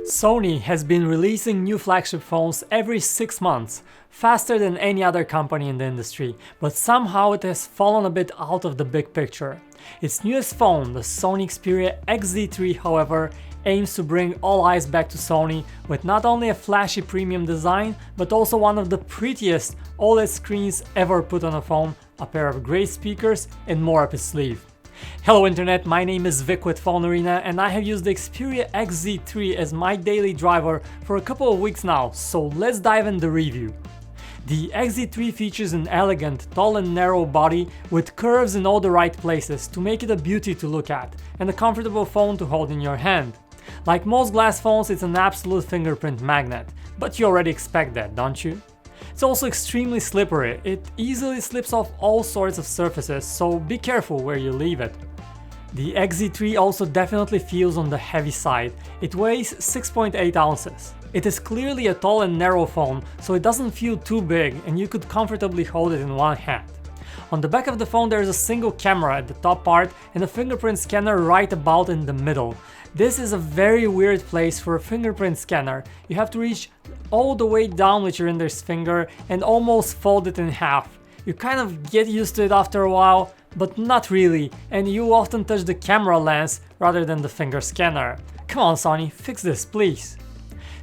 Sony has been releasing new flagship phones every 6 months, faster than any other company in the industry, but somehow it has fallen a bit out of the big picture. Its newest phone, the Sony Xperia XZ3, however, aims to bring all eyes back to Sony with not only a flashy premium design, but also one of the prettiest OLED screens ever put on a phone, a pair of great speakers, and more up its sleeve. Hello internet, my name is Vic with PhoneArena and I have used the Xperia XZ3 as my daily driver for a couple of weeks now, so let's dive in the review. The XZ3 features an elegant, tall and narrow body with curves in all the right places to make it a beauty to look at, and a comfortable phone to hold in your hand. Like most glass phones, it's an absolute fingerprint magnet, but you already expect that, don't you? It's also extremely slippery, it easily slips off all sorts of surfaces, so be careful where you leave it. The XZ3 also definitely feels on the heavy side, it weighs 6.8 ounces. It is clearly a tall and narrow phone, so it doesn't feel too big and you could comfortably hold it in one hand. On the back of the phone there is a single camera at the top part and a fingerprint scanner right about in the middle. This is a very weird place for a fingerprint scanner. You have to reach all the way down with your index finger and almost fold it in half. You kind of get used to it after a while, but not really, and you often touch the camera lens rather than the finger scanner. Come on Sony, fix this please.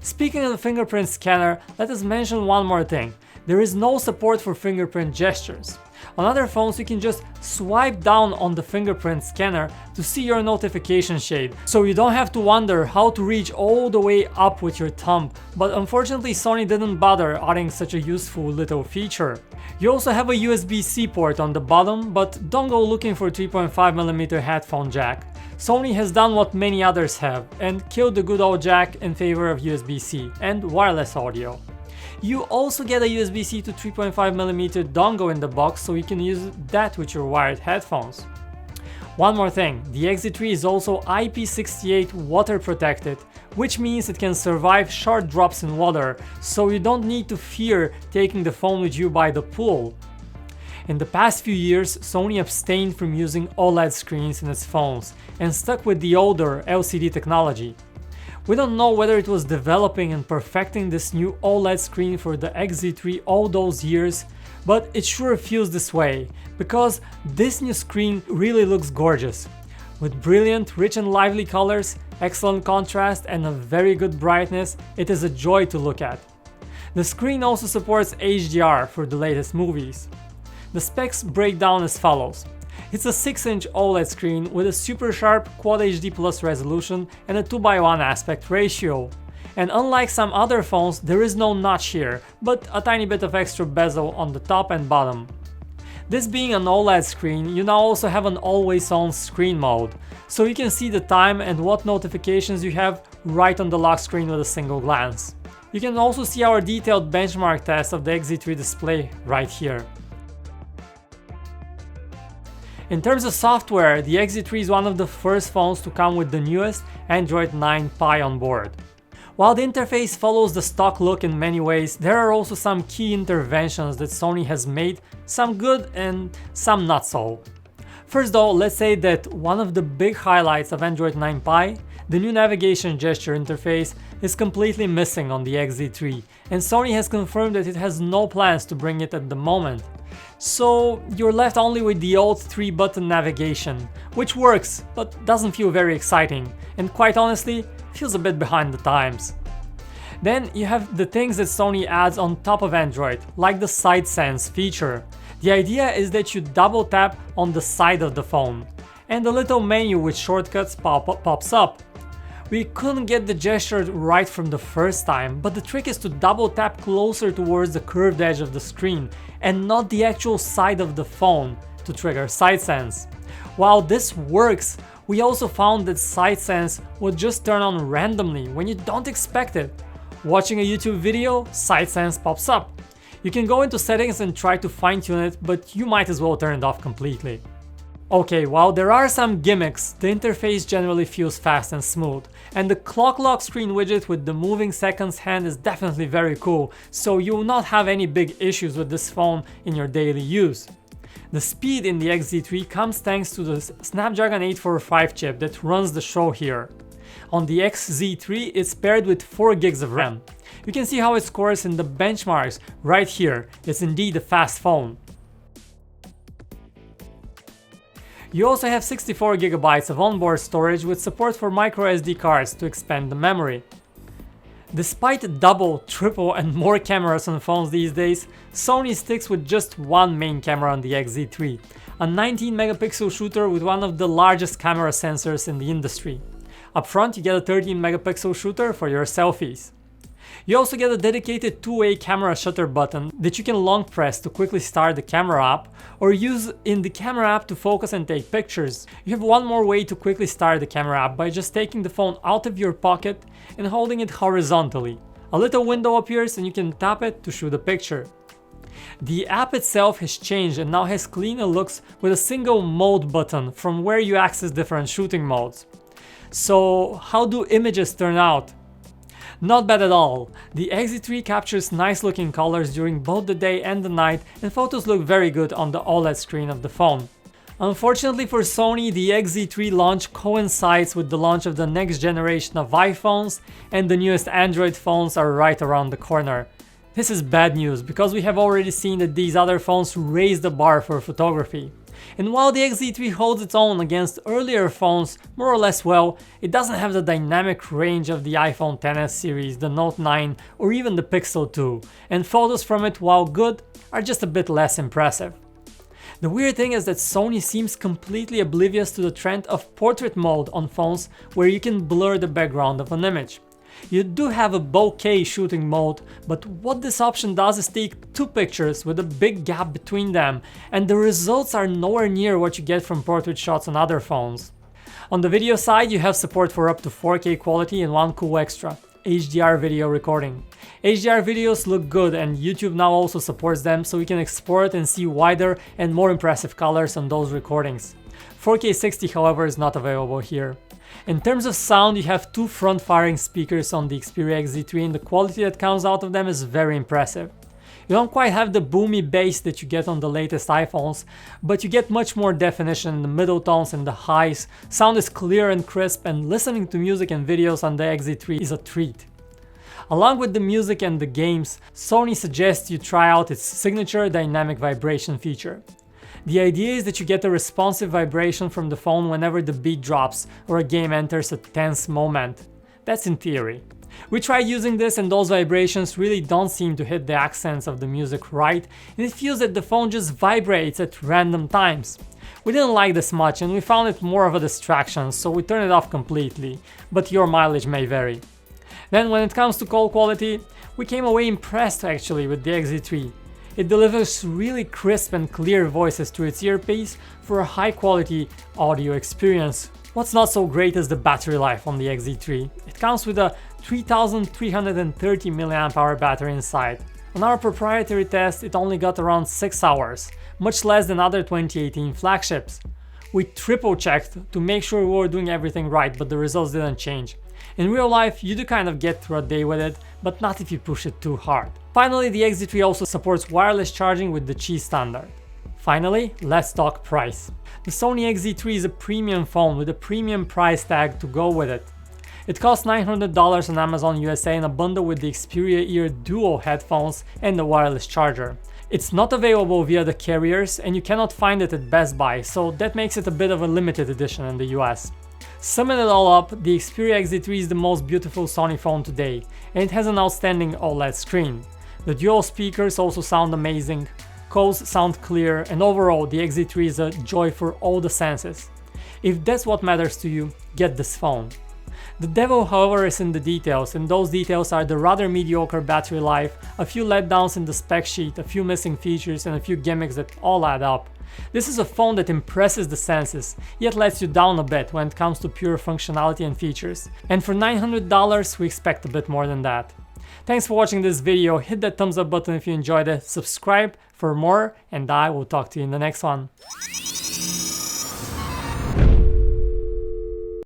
Speaking of the fingerprint scanner, let us mention one more thing. There is no support for fingerprint gestures. On other phones you can just swipe down on the fingerprint scanner to see your notification shade, so you don't have to wonder how to reach all the way up with your thumb, but unfortunately Sony didn't bother adding such a useful little feature. You also have a USB-C port on the bottom, but don't go looking for 3.5mm headphone jack. Sony has done what many others have and killed the good old jack in favor of USB-C and wireless audio. You also get a USB-C to 3.5mm dongle in the box, so you can use that with your wired headphones. One more thing, the XZ3 is also IP68 water protected, which means it can survive short drops in water, so you don't need to fear taking the phone with you by the pool. In the past few years, Sony abstained from using OLED screens in its phones and stuck with the older LCD technology. We don't know whether it was developing and perfecting this new OLED screen for the XZ3 all those years, but it sure feels this way, because this new screen really looks gorgeous. With brilliant, rich and lively colors, excellent contrast and a very good brightness, it is a joy to look at. The screen also supports HDR for the latest movies. The specs break down as follows. It's a 6-inch OLED screen with a super sharp Quad HD Plus resolution and a 2:1 aspect ratio. And unlike some other phones, there is no notch here, but a tiny bit of extra bezel on the top and bottom. This being an OLED screen, you now also have an always-on screen mode, so you can see the time and what notifications you have right on the lock screen with a single glance. You can also see our detailed benchmark test of the XZ3 display right here. In terms of software, the XZ3 is one of the first phones to come with the newest Android 9 Pie on board. While the interface follows the stock look in many ways, there are also some key interventions that Sony has made, some good and some not so. First though, let's say that one of the big highlights of Android 9 Pie, the new navigation gesture interface, is completely missing on the XZ3, and Sony has confirmed that it has no plans to bring it at the moment. So you're left only with the old 3-button navigation, which works but doesn't feel very exciting, and quite honestly feels a bit behind the times. Then you have the things that Sony adds on top of Android, like the Side Sense feature. The idea is that you double tap on the side of the phone, and a little menu with shortcuts pops up. We couldn't get the gesture right from the first time, but the trick is to double tap closer towards the curved edge of the screen and not the actual side of the phone to trigger Side Sense. While this works, we also found that Side Sense would just turn on randomly when you don't expect it. Watching a YouTube video, Side Sense pops up. You can go into settings and try to fine-tune it, but you might as well turn it off completely. Okay, while there are some gimmicks, the interface generally feels fast and smooth, and the clock lock screen widget with the moving seconds hand is definitely very cool, so you will not have any big issues with this phone in your daily use. The speed in the XZ3 comes thanks to the Snapdragon 845 chip that runs the show here. On the XZ3, it's paired with 4 gigs of RAM. You can see how it scores in the benchmarks right here. It's indeed a fast phone. You also have 64 GB of onboard storage with support for microSD cards to expand the memory. Despite double, triple and more cameras on phones these days, Sony sticks with just one main camera on the XZ3, a 19 megapixel shooter with one of the largest camera sensors in the industry. Up front you get a 13 megapixel shooter for your selfies. You also get a dedicated two-way camera shutter button that you can long press to quickly start the camera app or use in the camera app to focus and take pictures. You have one more way to quickly start the camera app by just taking the phone out of your pocket and holding it horizontally. A little window appears and you can tap it to shoot a picture. The app itself has changed and now has cleaner looks with a single mode button from where you access different shooting modes. So how do images turn out? Not bad at all. The XZ3 captures nice looking colors during both the day and the night, and photos look very good on the OLED screen of the phone. Unfortunately for Sony, the XZ3 launch coincides with the launch of the next generation of iPhones, and the newest Android phones are right around the corner. This is bad news because we have already seen that these other phones raise the bar for photography. And while the XZ3 holds its own against earlier phones more or less well, it doesn't have the dynamic range of the iPhone XS series, the Note 9 or even the Pixel 2, and photos from it, while good, are just a bit less impressive. The weird thing is that Sony seems completely oblivious to the trend of portrait mode on phones where you can blur the background of an image. You do have a bokeh shooting mode, but what this option does is take two pictures with a big gap between them, and the results are nowhere near what you get from portrait shots on other phones. On the video side, you have support for up to 4K quality and one cool extra: HDR video recording. HDR videos look good and YouTube now also supports them, so we can export and see wider and more impressive colors on those recordings. 4K 60 however is not available here. In terms of sound, you have two front-firing speakers on the Xperia XZ3 and the quality that comes out of them is very impressive. You don't quite have the boomy bass that you get on the latest iPhones, but you get much more definition in the middle tones and the highs. Sound is clear and crisp, and listening to music and videos on the XZ3 is a treat. Along with the music and the games, Sony suggests you try out its signature dynamic vibration feature. The idea is that you get a responsive vibration from the phone whenever the beat drops or a game enters a tense moment. That's in theory. We tried using this and those vibrations really don't seem to hit the accents of the music right, and it feels that the phone just vibrates at random times. We didn't like this much and we found it more of a distraction, so we turned it off completely, but your mileage may vary. Then when it comes to call quality, we came away impressed actually with the XZ3. It delivers really crisp and clear voices through its earpiece for a high quality audio experience. What's not so great is the battery life on the XZ3. It comes with a 3330 mAh battery inside. On our proprietary test, it only got around 6 hours, much less than other 2018 flagships. We triple checked to make sure we were doing everything right, but the results didn't change. In real life, you do kind of get through a day with it, but not if you push it too hard. Finally, the XZ3 also supports wireless charging with the Qi standard. Finally, let's talk price. The Sony XZ3 is a premium phone with a premium price tag to go with it. It costs $900 on Amazon USA in a bundle with the Xperia Ear Duo headphones and the wireless charger. It's not available via the carriers and you cannot find it at Best Buy, so that makes it a bit of a limited edition in the US. Summing it all up, the Xperia XZ3 is the most beautiful Sony phone today, and it has an outstanding OLED screen. The dual speakers also sound amazing, calls sound clear, and overall the XZ3 is a joy for all the senses. If that's what matters to you, get this phone. The devil, however, is in the details, and those details are the rather mediocre battery life, a few letdowns in the spec sheet, a few missing features, and a few gimmicks that all add up. This is a phone that impresses the senses, yet lets you down a bit when it comes to pure functionality and features. And for $900, we expect a bit more than that. Thanks for watching this video, hit that thumbs up button if you enjoyed it, subscribe for more, and I will talk to you in the next one.